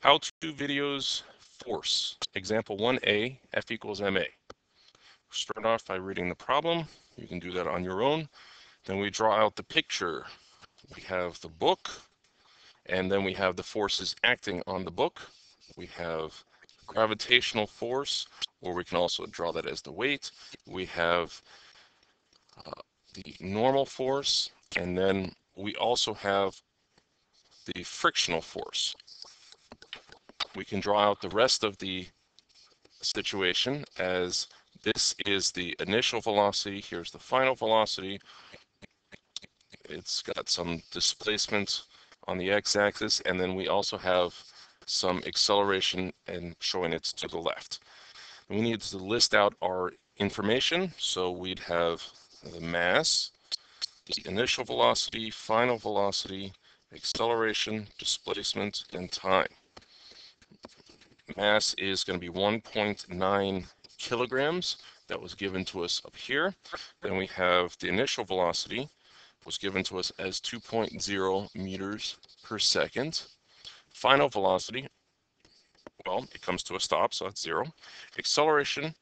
How-to videos force. Example 1A, F equals ma. Start off by reading the problem. You can do that on your own. Then we draw out the picture. We have the book, and then we have the forces acting on the book. We have gravitational force, or we can also draw that as the weight. We have the normal force, and then we also have the frictional force. We can draw out the rest of the situation as this is the initial velocity, here's the final velocity. It's got some displacement on the x-axis, and then we also have some acceleration and showing it to the left. We need to list out our information, so we'd have the mass, the initial velocity, final velocity, acceleration, displacement, and time. Mass is going to be 1.9 kilograms. That was given to us up here. Then we have the initial velocity was given to us as 2.0 meters per second. Final velocity, well, it comes to a stop, so that's 0. Acceleration,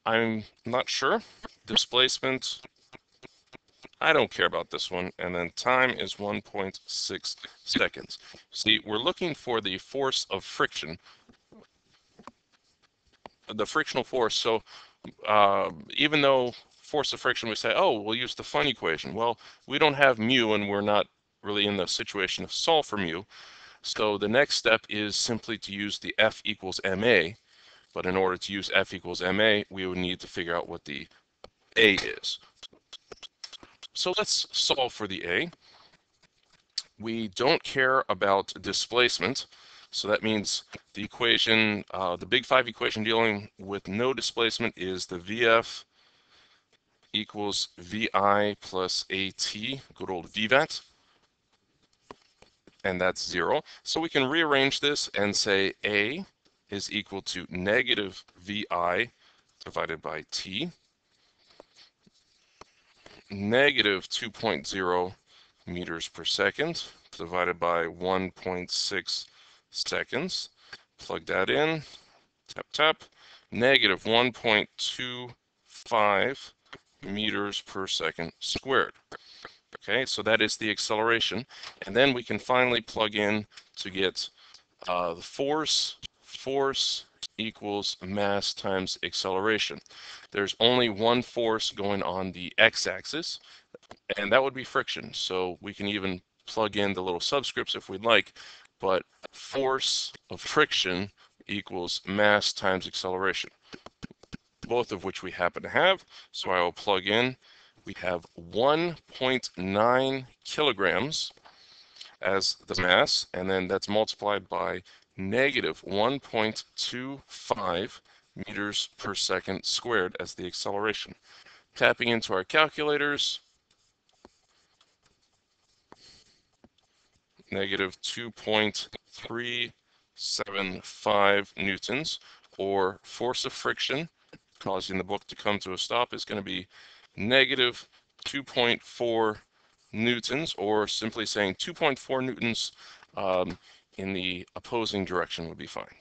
I'm not sure. Displacement, I don't care about this one. And then time is 1.6 seconds. See, we're looking for the force of friction, the frictional force. So even though force of friction, we say, oh, we'll use the fun equation. Well, we don't have mu, and we're not really in the situation to solve for mu. So the next step is simply to use the F equals ma. But in order to use F equals ma, we would need to figure out what the a is. So let's solve for the a. We don't care about displacement. So that means the equation, the big 5 equation dealing with no displacement is the VF equals VI plus AT, good old VVAT, and that's 0. So we can rearrange this and say A is equal to negative VI divided by T, negative 2.0 meters per second divided by 1.6 seconds. Plug that in, tap, tap, negative 1.25 meters per second squared. Okay, so that is the acceleration. And then we can finally plug in to get the force. Force equals mass times acceleration. There's only one force going on the x-axis, and that would be friction. So we can even plug in the little subscripts if we'd like, but force of friction equals mass times acceleration, both of which we happen to have. So I will plug in. We have 1.9 kilograms as the mass, and then that's multiplied by negative 1.25 meters per second squared as the acceleration. Tapping into our calculators, negative 2.375 newtons, or force of friction causing the book to come to a stop is going to be negative 2.4 newtons, or simply saying 2.4 newtons in the opposing direction would be fine.